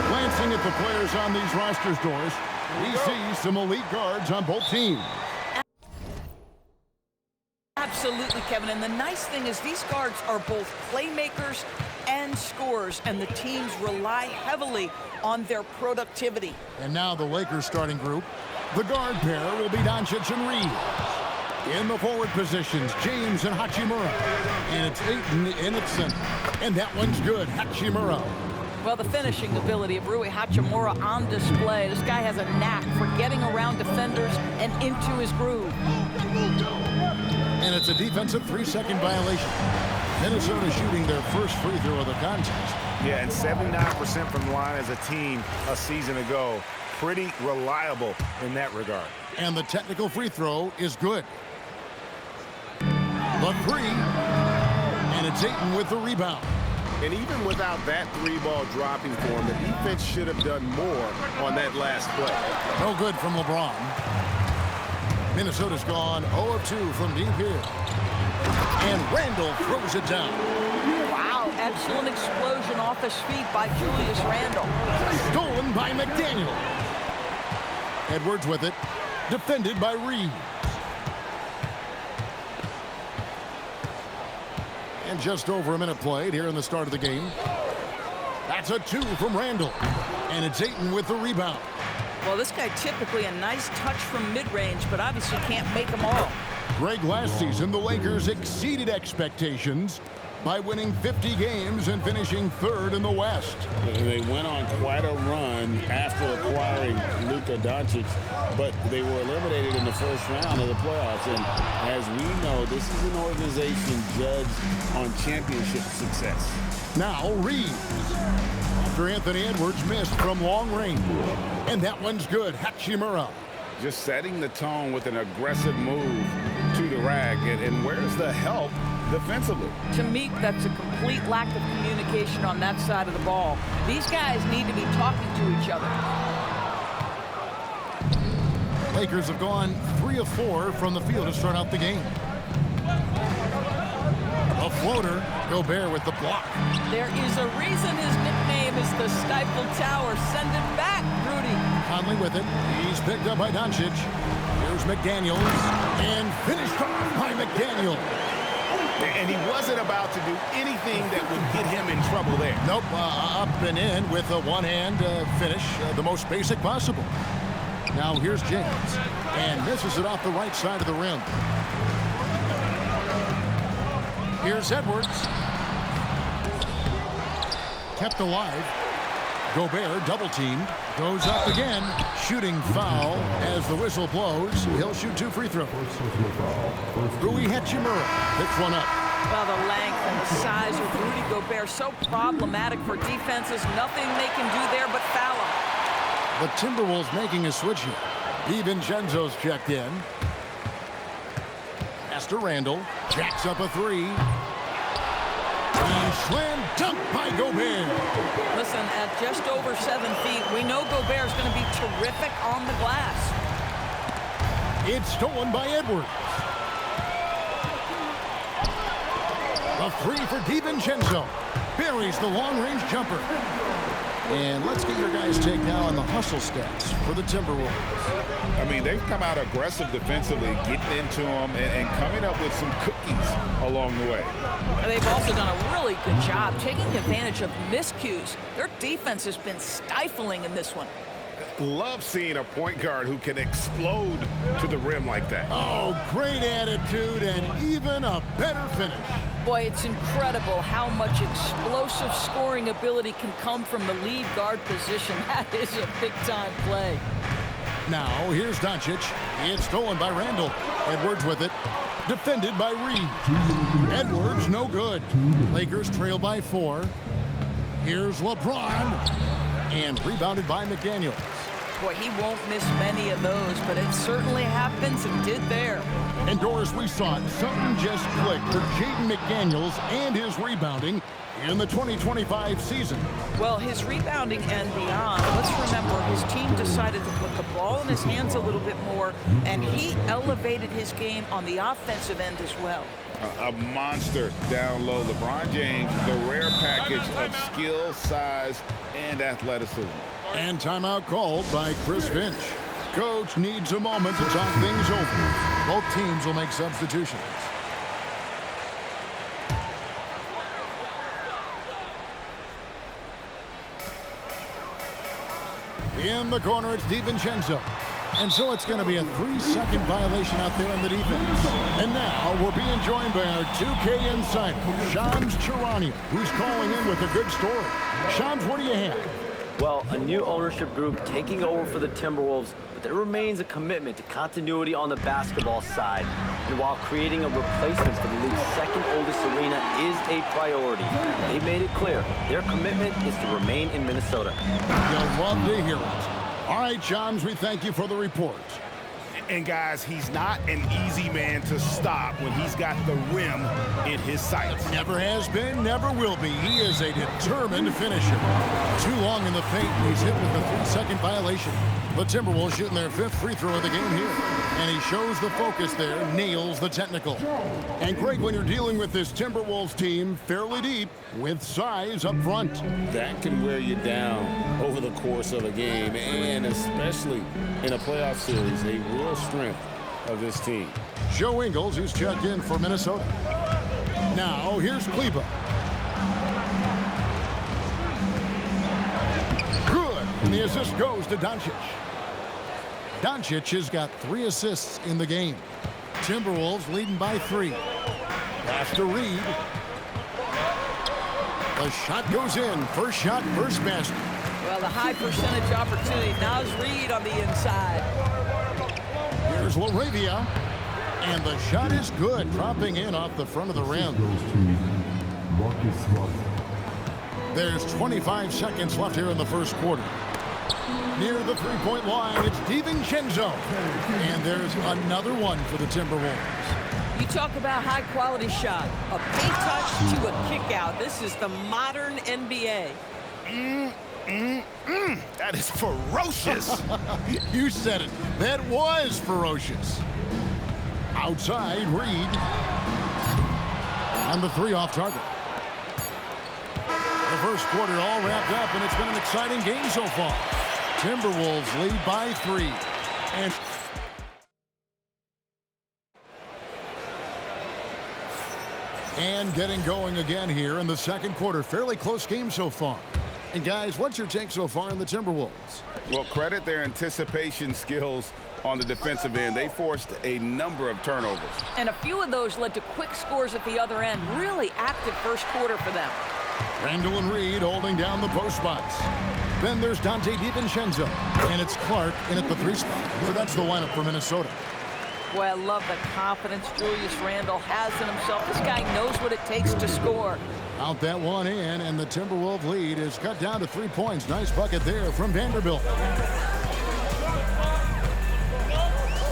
Glancing at the players on these rosters, Doris, we see some elite guards on both teams. Absolutely, Kevin. And the nice thing is these guards are both playmakers and scorers, and the teams rely heavily on their productivity. And now the Lakers starting group. The guard pair will be Doncic and Reed. In the forward positions, James and Hachimura. And it's Ayton in its center. And that one's good, Hachimura. Well, the finishing ability of Rui Hachimura on display. This guy has a knack for getting around defenders and into his groove. And it's a defensive 3-second violation. Minnesota shooting their first free throw of the contest. Yeah, and 79% from the line as a team a season ago. Pretty reliable in that regard. And the technical free throw is good. The three. And it's Ayton with the rebound. And even without that three-ball dropping for him, the defense should have done more on that last play. No good from LeBron. Minnesota's gone 0 of 2 from deep here. And Randall throws it down. Wow, excellent explosion off his feet by Julius Randle. Stolen by McDaniel. Edwards with it. Defended by Reed. And just over a minute played here in the start of the game. That's a 2 from Randall. And it's Ayton with the rebound. Well, this guy typically a nice touch from mid-range, but obviously can't make them all. Greg, last season, the Lakers exceeded expectations by winning 50 games and finishing third in the West. They went on quite a run after acquiring Luka Doncic, but they were eliminated in the first round of the playoffs. And as we know, this is an organization judged on championship success. Now Reed. After Anthony Edwards missed from long range. And that one's good. Hachimura. Just setting the tone with an aggressive move to the rack. And where's the help defensively? To me, that's a complete lack of communication on that side of the ball. These guys need to be talking to each other. Lakers have gone 3 of 4 from the field to start out the game. A floater. Gobert with the block. There is a reason his nickname is the Stifle Tower. Send it back, Rudy. Conley with it. He's picked up by Doncic. Here's McDaniels. And finished off by McDaniel. And he wasn't about to do anything that would get him in trouble there. Nope, up and in with a one-hand finish, the most basic possible. Now here's James, and misses it off the right side of the rim. Here's Edwards. Kept alive. Gobert double-teamed. Goes up again. Shooting foul as the whistle blows. He'll shoot 2 free throws. Rui Hachimura picks one up. Well, the length and the size of Rudy Gobert so problematic for defenses. Nothing they can do there but foul him. The Timberwolves making a switch here. DiVincenzo's checked in. Pass to Randall. Jacks up a 3. And slam dunk by Gobert. Listen, at just over 7 feet, we know Gobert's going to be terrific on the glass. It's stolen by Edwards. A 3 for DiVincenzo. Buries the long-range jumper. And let's get your guys' take now on the hustle stats for the Timberwolves. I mean, they've come out aggressive defensively, getting into them and coming up with some cookies along the way. They've also done a really good job taking advantage of miscues. Their defense has been stifling in this one. Love seeing a point guard who can explode to the rim like that. Oh, great attitude and even a better finish. Boy, it's incredible how much explosive scoring ability can come from the lead guard position. That is a big-time play. Now, here's Doncic. It's stolen by Randall. Edwards with it. Defended by Reed. Edwards, no good. Lakers trail by 4. Here's LeBron. And rebounded by McDaniels. Boy, he won't miss many of those, but it certainly happens and did there. And Doris, we saw it. Something just clicked for Jaden McDaniels and his rebounding in the 2025 season. Well, his rebounding and beyond, let's remember his team decided to put the ball in his hands a little bit more, and he elevated his game on the offensive end as well. A monster down low. LeBron James, the rare package of skill, size, and athleticism. And timeout called by Chris Finch. Coach needs a moment to talk things over. Both teams will make substitutions. In the corner, it's DiVincenzo. And so it's going to be a 3-second violation out there on the defense. And now we're being joined by our 2K insider, Shams Charania, who's calling in with a good story. Shams, what do you have? Well, a new ownership group taking over for the Timberwolves, but there remains a commitment to continuity on the basketball side. And while creating a replacement for the league's second oldest arena is a priority, they made it clear their commitment is to remain in Minnesota. You'll love to hear it. All right, Shams, we thank you for the report. And guys, he's not an easy man to stop when he's got the rim in his sights. Never has been, never will be. He is a determined finisher. Too long in the paint, he's hit with a 3-second violation. The Timberwolves shooting their 5th free throw of the game here. And he shows the focus there, nails the technical. And Greg, when you're dealing with this Timberwolves team fairly deep, with size up front. That can wear you down over the course of a game, and especially in a playoff series, a real strength of this team. Joe Ingles, who's checked in for Minnesota. Now, here's Kleber. Good. And the assist goes to Doncic. Doncic has got 3 assists in the game. Timberwolves leading by 3. Pass to Reed. The shot goes in. First shot, first basket. Well, the high percentage opportunity. Naz Reid on the inside. Here's LaRavia. And the shot is good, dropping in off the front of the rim. There's 25 seconds left here in the first quarter. Near the three-point line, it's DiVincenzo. And there's another one for the Timberwolves. You talk about high-quality shot. A paint touch to a kick-out. This is the modern NBA. That is ferocious. You said it. That was ferocious. Outside, Reed. And the 3 off target. The first quarter all wrapped up, and it's been an exciting game so far. Timberwolves lead by 3. And getting going again here in the second quarter. Fairly close game so far. And guys, what's your take so far in the Timberwolves? Well, credit their anticipation skills on the defensive end. They forced a number of turnovers. And a few of those led to quick scores at the other end. Really active first quarter for them. Randall and Reed holding down the post spots. Then there's Donte DiVincenzo. And it's Clark in at the 3 spot. So that's the lineup for Minnesota. Boy, I love the confidence Julius Randle has in himself. This guy knows what it takes to score. Out that one in, and the Timberwolves lead is cut down to 3 points. Nice bucket there from Vanderbilt.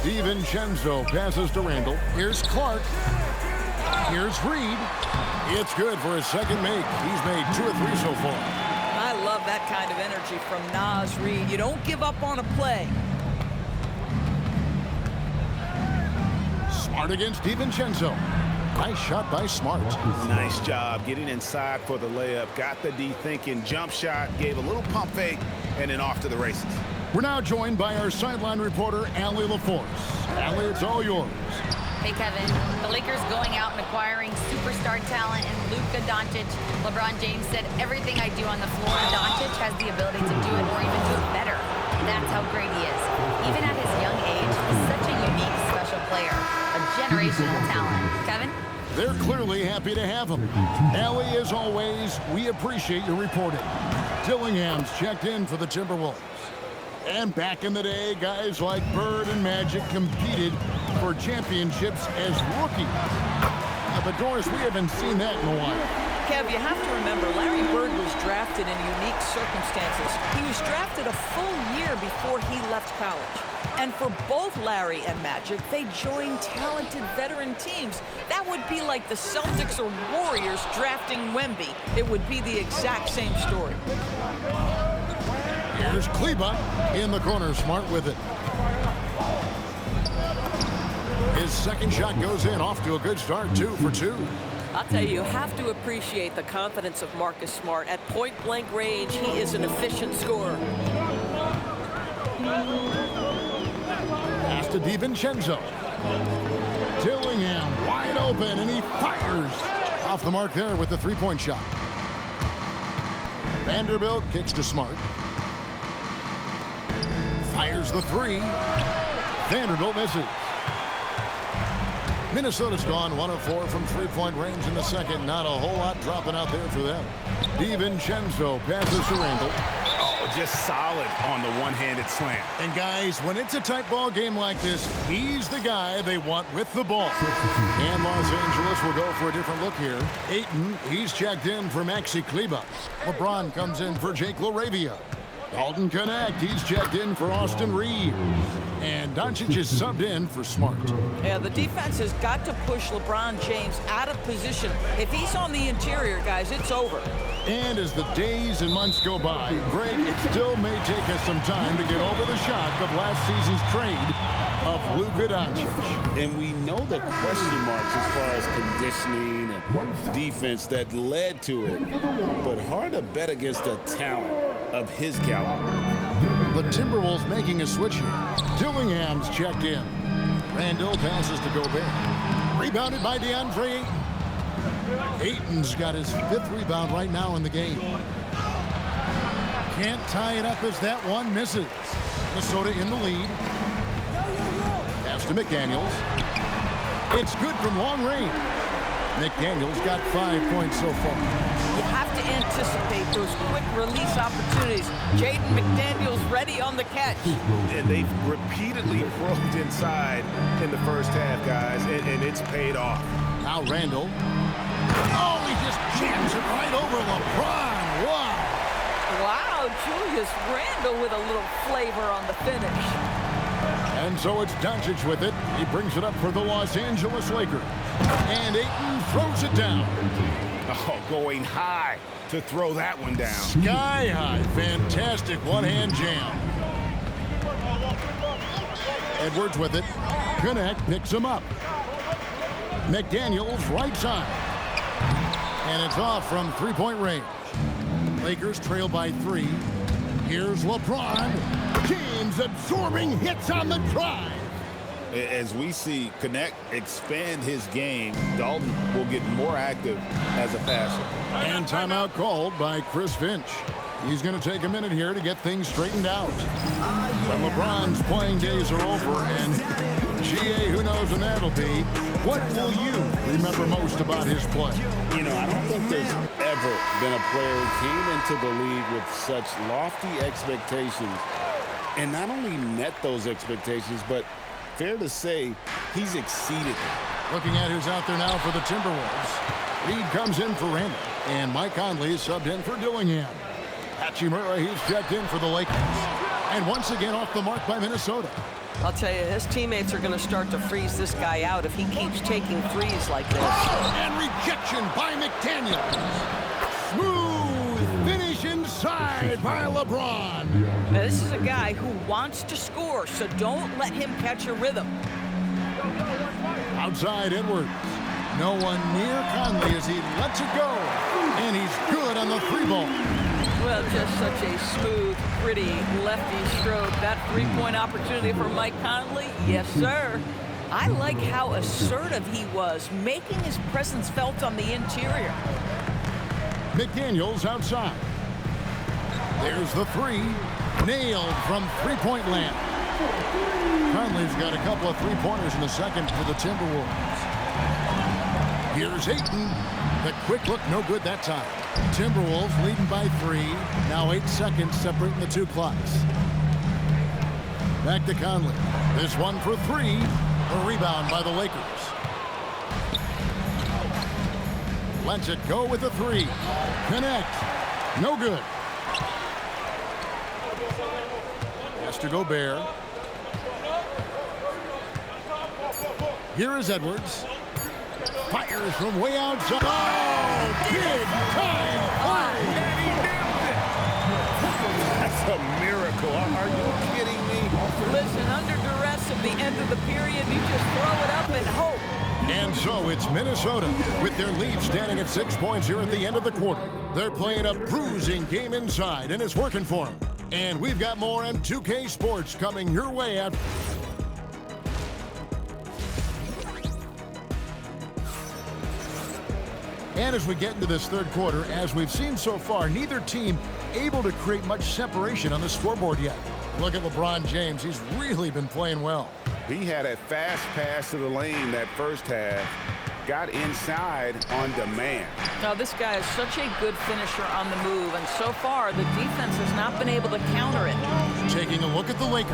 DiVincenzo passes to Randall. Here's Clark. Here's Reed. It's good for his second make. He's made 2 or 3 so far. I love that kind of energy from Naz Reid. You don't give up on a play. Smart against DiVincenzo. Nice shot by Smart. Nice job getting inside for the layup. Got the D thinking, jump shot, gave a little pump fake, and then off to the races. We're now joined by our sideline reporter, Allie LaForce. Allie, it's all yours. Hey, Kevin. The Lakers going out and acquiring superstar talent in Luka Doncic. LeBron James said, everything I do on the floor, Doncic has the ability to do it or even do it better. That's how great he is. Even at his young age, he's such a unique, special player. A generational talent. Kevin? They're clearly happy to have him. Allie, as always, we appreciate your reporting. Dillingham's checked in for the Timberwolves. And back in the day, guys like Bird and Magic competed for championships as rookies. But Doris, we haven't seen that in a while. Kev, you have to remember, Larry Bird was drafted in unique circumstances. He was drafted a full year before he left college. And for both Larry and Magic, they joined talented veteran teams. That would be like the Celtics or Warriors drafting Wemby. It would be the exact same story. Here's Kleber in the corner, Smart with it. His second shot goes in, off to a good start, 2 for 2. I'll tell you have to appreciate the confidence of Marcus Smart. At point-blank range, he is an efficient scorer. Pass to DiVincenzo. Dillingham wide open, and he fires. Off the mark there with the three-point shot. Vanderbilt kicks to Smart. Fires the three. Vanderbilt misses. Minnesota's gone 1 of 4 from three-point range in the second. Not a whole lot dropping out there for them. DiVincenzo passes to Randall. Oh, just solid on the one-handed slam. And guys, when it's a tight ball game like this, he's the guy they want with the ball. And Los Angeles will go for a different look here. Ayton, he's checked in for Maxi Kleber. LeBron comes in for Jake LaRavia. Dalton Connect, he's checked in for Austin Reeves. And Doncic is subbed in for Smart. Yeah, the defense has got to push LeBron James out of position. If he's on the interior, guys, it's over. And as the days and months go by, Greg, it still may take us some time to get over the shock of last season's trade of Luka Doncic. And we know the question marks as far as conditioning and defense that led to it. But hard to bet against the talent of his caliber. The Timberwolves making a switch here. Dillingham's checked in. Randall passes to Gobert. Rebounded by DeAndre Ayton. Ayton's got his 5th rebound right now in the game. Can't tie it up as that one misses. Minnesota in the lead. Pass to McDaniels. It's good from long range. McDaniels got 5 points so far. You have to anticipate those quick release opportunities. Jaden McDaniels ready on the catch. And they've repeatedly probed inside in the first half, guys, and it's paid off. Now Randall. Oh, he just jams it right over LeBron. Wow. Wow, Julius Randle with a little flavor on the finish. And so it's Doncic with it. He brings it up for the Los Angeles Lakers. And Ayton throws it down. Oh, going high to throw that one down. Sky high. Fantastic one-hand jam. Edwards with it. Connect picks him up. McDaniels right side. And it's off from three-point range. Lakers trail by 3. Here's LeBron. James absorbing hits on the drive. As we see Connect expand his game, Dalton will get more active as a passer. And timeout called by Chris Finch. He's going to take a minute here to get things straightened out. But LeBron's playing days are over, and GA, who knows when that'll be. What will you remember most about his play? You know, I don't think there's ever been a player who came into the league with such lofty expectations and not only met those expectations, but fair to say he's exceeded them. Looking at who's out there now for the Timberwolves. Reed comes in for Randall, and Mike Conley is subbed in for Dillingham. Hachimura, he's checked in for the Lakers. And once again off the mark by Minnesota. I'll tell you, his teammates are going to start to freeze this guy out if he keeps taking threes like this. And rejection by McDaniels. Smooth finish inside by LeBron. Now, this is a guy who wants to score, so don't let him catch a rhythm. Outside Edwards. No one near Conley as he lets it go. And he's good on the 3-ball. Well, just such a smooth, pretty lefty stroke. That three-point opportunity for Mike Conley, yes, sir. I like how assertive he was, making his presence felt on the interior. McDaniels outside. There's the 3. Nailed from three-point land. Conley's got a couple of three-pointers in the second for the Timberwolves. Here's Ayton. The quick look, no good that time. Timberwolves leading by 3. Now 8 seconds separating the two clocks. Back to Conley. This one for 3. A rebound by the Lakers. Lets it go with a three. Connect. No good. Has to Gobert. Here is Edwards. Fires from way outside. Oh, big time play. And he nailed it. That's a miracle. Are you kidding me? Listen, under duress at the end of the period, you just throw it up and hope. And so it's Minnesota with their lead standing at 6 points here at the end of the quarter. They're playing a bruising game inside, and it's working for them. And we've got more M2K Sports coming your way after. And as we get into this third quarter, as we've seen so far, neither team able to create much separation on the scoreboard yet. Look at LeBron James. He's really been playing well. He had a fast pass to the lane that first half. Got inside on demand. Now, this guy is such a good finisher on the move, and so far, the defense has not been able to counter it. Taking a look at the Lakers.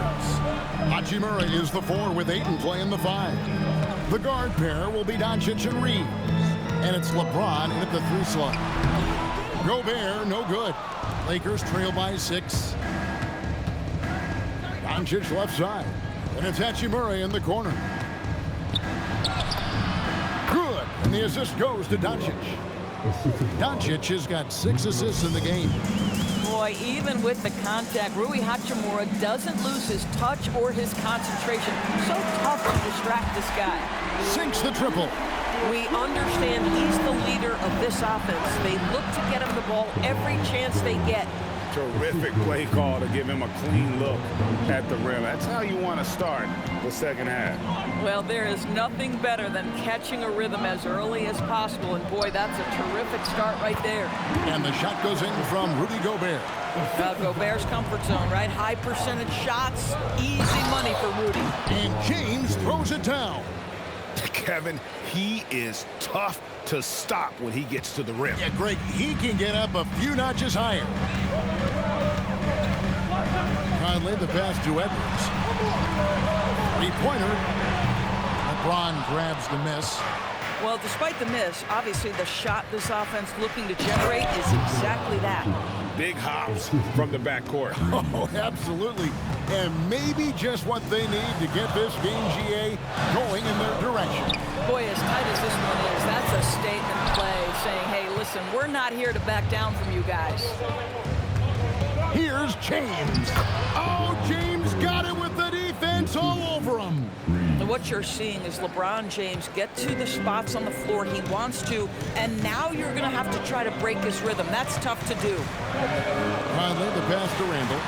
Hachimura is the 4 with Ayton playing the 5. The guard pair will be Doncic and Reeves. And it's LeBron in at the 3 slot. Gobert, no good. Lakers trail by 6. Doncic left side. And it's Hachimura in the corner. Good. And the assist goes to Doncic. Doncic has got 6 assists in the game. Boy, even with the contact, Rui Hachimura doesn't lose his touch or his concentration. So tough to distract this guy. Sinks the triple. We understand he's the leader of this offense. They look to get him the ball every chance they get. Terrific play call to give him a clean look at the rim. That's how you want to start the second half. Well, there is nothing better than catching a rhythm as early as possible. And boy, that's a terrific start right there. And the shot goes in from Rudy Gobert. Gobert's comfort zone, right? High percentage shots, easy money for Rudy. And James throws it down. Kevin, he is tough to stop when he gets to the rim. Yeah, Greg, he can get up a few notches higher. Conley the pass to Edwards. 3-pointer. LeBron grabs the miss. Well, despite the miss, obviously the shot this offense looking to generate is exactly that. Big hops from the backcourt. Oh, absolutely. And maybe just what they need to get this game, GA, going in their direction. Boy, as tight as this one is, that's a statement play saying, hey, listen, we're not here to back down from you guys. Here's James. Oh, James got it with the defense all over him. And what you're seeing is LeBron James get to the spots on the floor he wants to, and now you're going to have to try to break his rhythm. That's tough to do. Conley the pass to Randall.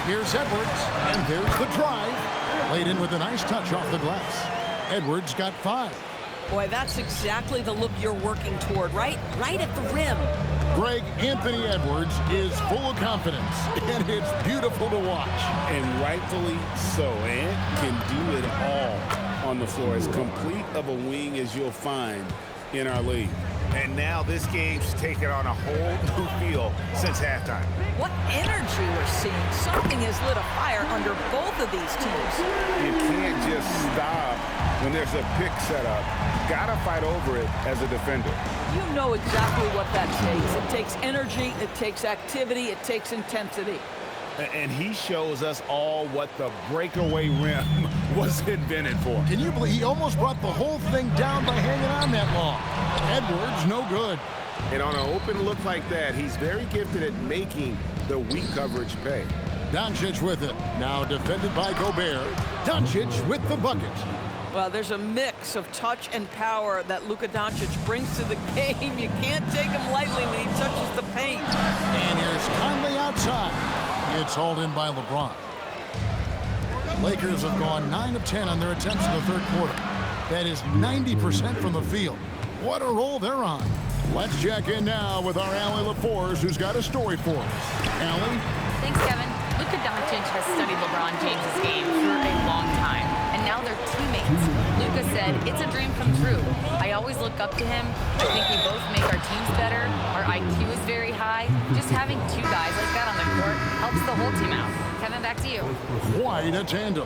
Here's Edwards, and there's the drive. Laid in with a nice touch off the glass. Edwards got 5. Boy, that's exactly the look you're working toward, right? Right at the rim. Greg, Anthony Edwards is full of confidence, and it's beautiful to watch. And rightfully so. Ant can do it all on the floor. As complete of a wing as you'll find in our league. And now this game's taken on a whole new feel since halftime. What energy we're seeing. Something has lit a fire under both of these teams. You can't just stop when there's a pick set up. Gotta fight over it as a defender. You know exactly what that takes. It takes energy, it takes activity, it takes intensity. And he shows us all what the breakaway rim was invented for. Can you believe he almost brought the whole thing down by hanging on that long? Edwards, no good. And on an open look like that, he's very gifted at making the weak coverage pay. Doncic with it. Now defended by Gobert. Doncic with the bucket. Well, there's a mix of touch and power that Luka Doncic brings to the game. You can't take him lightly when he touches the paint. And here's Conley outside. It's hauled in by LeBron. Lakers have gone 9 of 10 on their attempts in the third quarter. That is 90% from the field. What a roll they're on. Let's check in now with our Allie LaForce, who's got a story for us. Allie? Thanks, Kevin. Luka Doncic has studied LeBron James' game for a long time, and now they're teammates. Luka said, it's a dream come true. I always look up to him. I think we both make our teams better. Our IQ is very high. Just having 2 guys like that on the court helps the whole team out. Kevin, back to you. Quite a tandem.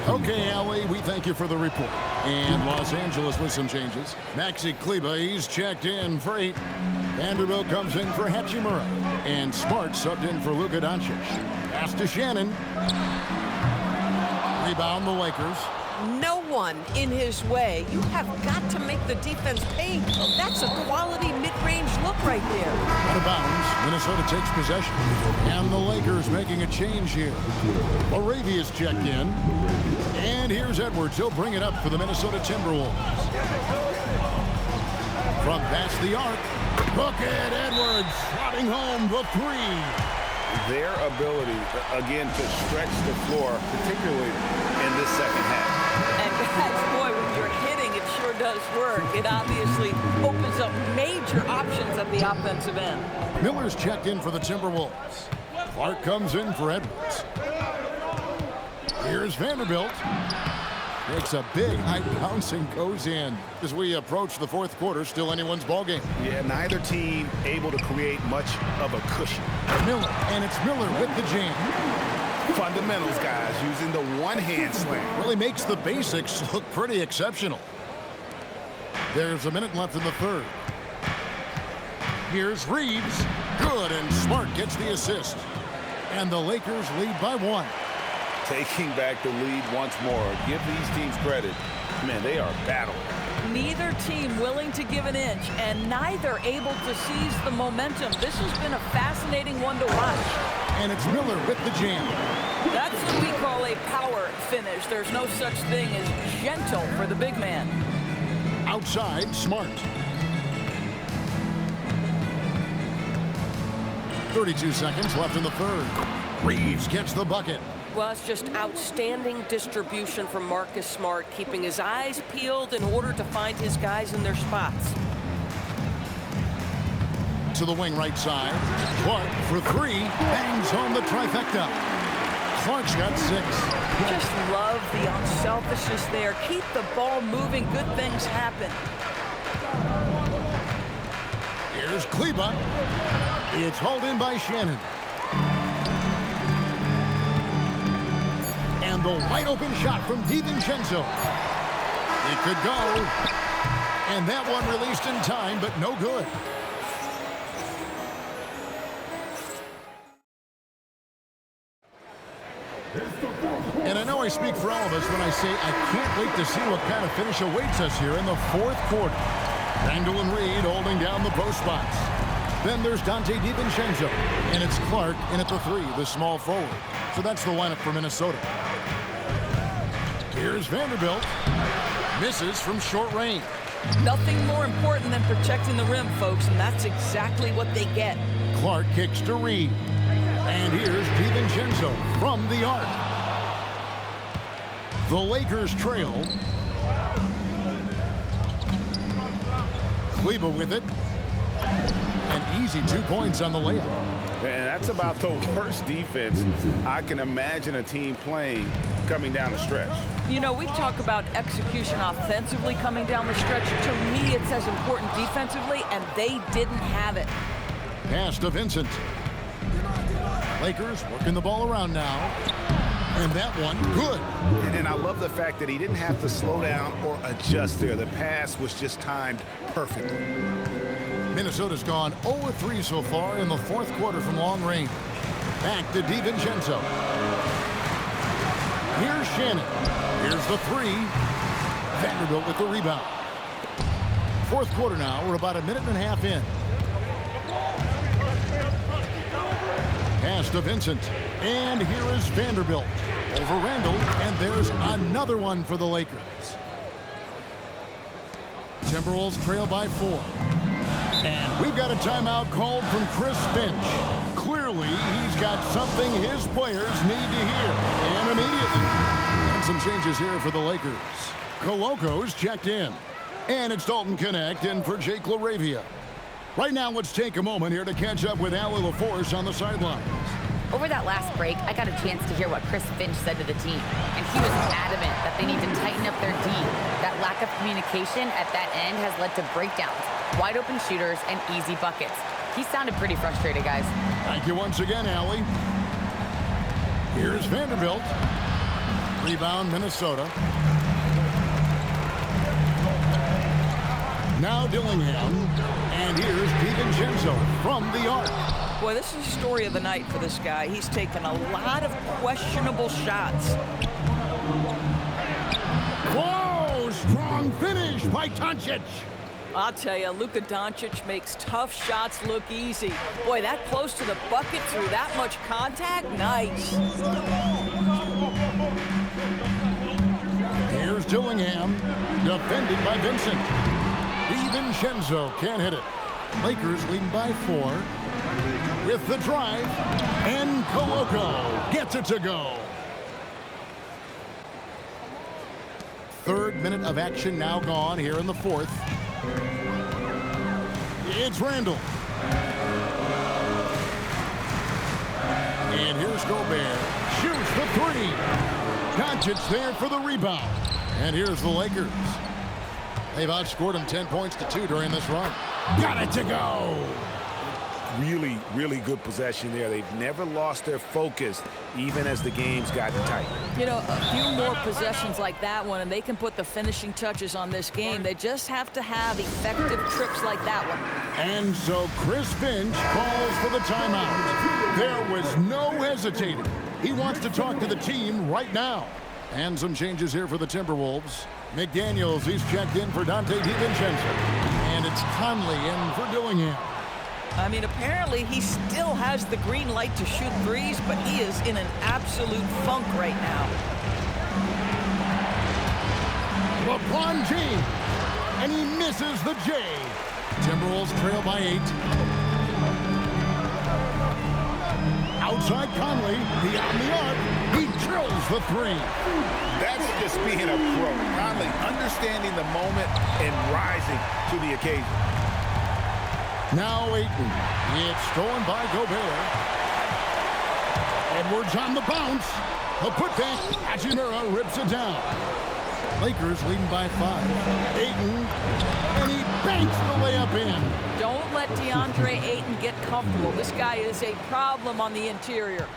Okay, Allie, we thank you for the report. And Los Angeles with some changes. Maxi Kleber, he's checked in for 8. Vanderbilt comes in for Hachimura. And Smart subbed in for Luka Doncic. Pass to Shannon. Rebound the Lakers. No one in his way. You have got to make the defense pay. That's a quality mid-range look right there. Out of bounds. Minnesota takes possession. And the Lakers making a change here. Aravia's checked in. And here's Edwards. He'll bring it up for the Minnesota Timberwolves. From past the arc. Look at Edwards slotting home the 3. Their ability, again, to stretch the floor, particularly in this second half. And guys, boy, when you're hitting, it sure does work. It obviously opens up major options at the offensive end. Miller's checked in for the Timberwolves. Clark comes in for Edwards. Here's Vanderbilt. Makes a big high bouncing goes in. As we approach the fourth quarter, still anyone's ballgame. Yeah, neither team able to create much of a cushion. Miller, and it's Miller with the jam. Fundamentals, guys, using the one-hand slam. Really makes the basics look pretty exceptional. There's a minute left in the third. Here's Reeves. Good, and Smart gets the assist. And the Lakers lead by 1. Taking back the lead once more. Give these teams credit. Man, they are battling. Neither team willing to give an inch, and neither able to seize the momentum. This has been a fascinating one to watch. And it's Miller with the jam. That's what we call a power finish. There's no such thing as gentle for the big man. Outside, Smart. 32 seconds left in the third. Reeves gets the bucket. Well, it's just outstanding distribution from Marcus Smart, keeping his eyes peeled in order to find his guys in their spots. To the wing right side. Clark for 3. Bangs home the trifecta. Clark's got 6. Just love the unselfishness there. Keep the ball moving. Good things happen. Here's Kleber. It's hauled in by Shannon. And the wide open shot from DiVincenzo. It could go. And that one released in time, but no good. And I know I speak for all of us when I say I can't wait to see what kind of finish awaits us here in the fourth quarter. Randall and Reed holding down the post spots. Then there's Dante DiVincenzo. And it's Clark in at the 3, the small forward. So that's the lineup for Minnesota. Here's Vanderbilt. Misses from short range. Nothing more important than protecting the rim, folks, and that's exactly what they get. Clark kicks to Reed. And here's DiVincenzo from the arc. The Lakers trail. Kleber with it. An easy 2 points on the layup. And that's about the worst defense I can imagine a team playing coming down the stretch. You know, we talk about execution offensively coming down the stretch. To me, it's as important defensively, and they didn't have it. Pass to Vincent. Lakers working the ball around now. And that one, good. And I love the fact that he didn't have to slow down or adjust there. The pass was just timed perfectly. Minnesota's gone 0-3 so far in the fourth quarter from long range. Back to DiVincenzo. Here's Shannon. Here's the 3. Vanderbilt with the rebound. Fourth quarter now. We're about a minute and a half in. Pass to Vincent. And here is Vanderbilt over Randall. And there's another one for the Lakers. Timberwolves trail by 4. And we've got a timeout called from Chris Finch. Clearly, he's got something his players need to hear. And immediately. And some changes here for the Lakers. Coloco's checked in. And it's Dalton Connect in for Jake LaRavia. Right now, let's take a moment here to catch up with Allie LaForce on the sidelines. Over that last break, I got a chance to hear what Chris Finch said to the team. And he was adamant that they need to tighten up their D. That lack of communication at that end has led to breakdowns, wide open shooters, and easy buckets. He sounded pretty frustrated, guys. Thank you once again, Allie. Here's Vanderbilt. Rebound, Minnesota. Now Dillingham. And here's DiVincenzo from the arc. Boy, this is the story of the night for this guy. He's taken a lot of questionable shots. Whoa! Strong finish by Doncic. I'll tell you, Luka Doncic makes tough shots look easy. Boy, that close to the bucket through that much contact, nice. Here's Dillingham, defended by Vincent. DiVincenzo can't hit it. Lakers leading by 4. With the drive, and Koloko gets it to go. Third minute of action now gone here in the fourth. It's Randall. And here's Gobert. Shoots the 3. Doncic there for the rebound. And here's the Lakers. They've outscored them 10 points to 2 during this run. Got it to go. Really, really good possession there. They've never lost their focus, even as the game's gotten tight. You know, a few more possessions like that one, and they can put the finishing touches on this game. They just have to have effective trips like that one. And so Chris Finch calls for the timeout. There was no hesitating. He wants to talk to the team right now. And some changes here for the Timberwolves. McDaniels, he's checked in for Donte DiVincenzo. And it's Conley in for Dillingham. I mean, apparently he still has the green light to shoot threes, but he is in an absolute funk right now. LeBron James, and he misses the J. Timberwolves trail by 8. Outside Conley, beyond the arc, he drills the 3. That's just being a pro. Conley understanding the moment and rising to the occasion. Now Ayton. It's stolen by Gobert. Edwards on the bounce. A putback. Hachimura rips it down. Lakers leading by 5. Ayton. And he banks the layup in. Don't let DeAndre Ayton get comfortable. This guy is a problem on the interior.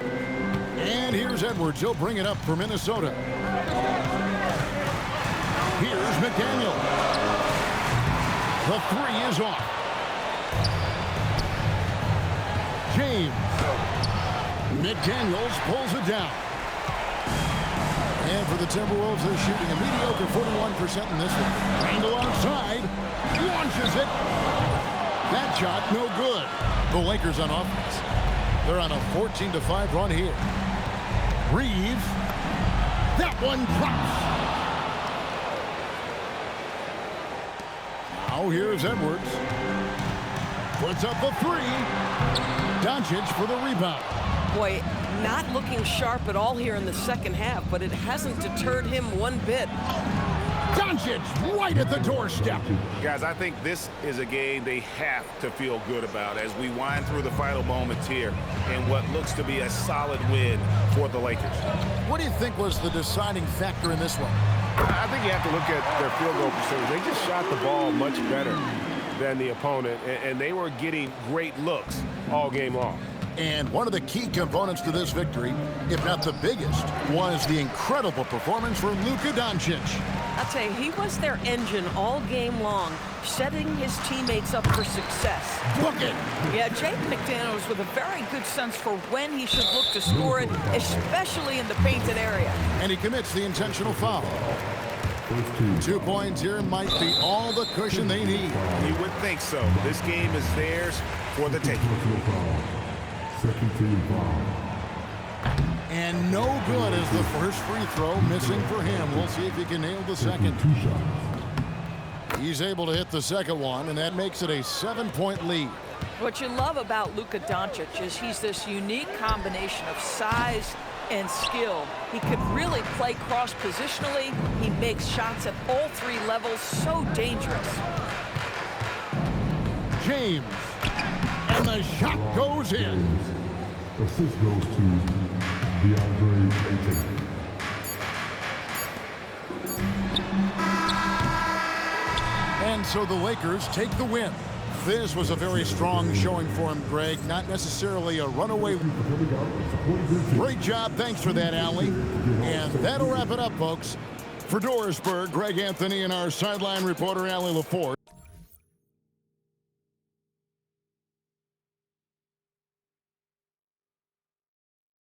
And here's Edwards. He'll bring it up for Minnesota. Here's McDaniel. The 3 is off. James. McDaniels pulls it down. And for the Timberwolves, they're shooting a mediocre 41% in this one. Randall outside. Launches it. That shot, no good. The Lakers on offense. They're on a 14-5 run here. Reeves. That one drops. Now here's Edwards. Puts up the 3. Doncic for the rebound. Boy, not looking sharp at all here in the second half, but it hasn't deterred him one bit. Doncic right at the doorstep. Guys, I think this is a game they have to feel good about as we wind through the final moments here in what looks to be a solid win for the Lakers. What do you think was the deciding factor in this one? I think you have to look at their field goal percentage. They just shot the ball much better than the opponent, and they were getting great looks all game long. And one of the key components to this victory, if not the biggest, was the incredible performance from Luka Doncic. I'll tell you, he was their engine all game long, setting his teammates up for success. Book it! Yeah, Jake McDaniels with a very good sense for when he should look to score it, especially in the painted area. And he commits the intentional foul. 2 points here might be all the cushion they need. You would think so. This game is theirs for the taking. And no good as the first free throw missing for him. We'll see if he can nail the second. He's able to hit the second one, and that makes it a 7-point lead. What you love about Luka Doncic is he's this unique combination of size and skill. He could really play cross-positionally. He makes shots at all 3 levels, so dangerous. James. And the shot goes in. Assist goes to DeAndre Ayton. And so the Lakers take the win. This was a very strong showing for him, Greg. Not necessarily a runaway. Great job. Thanks for that, Allie. And that'll wrap it up, folks. For Dorisburg, Greg Anthony and our sideline reporter, Allie LaForce.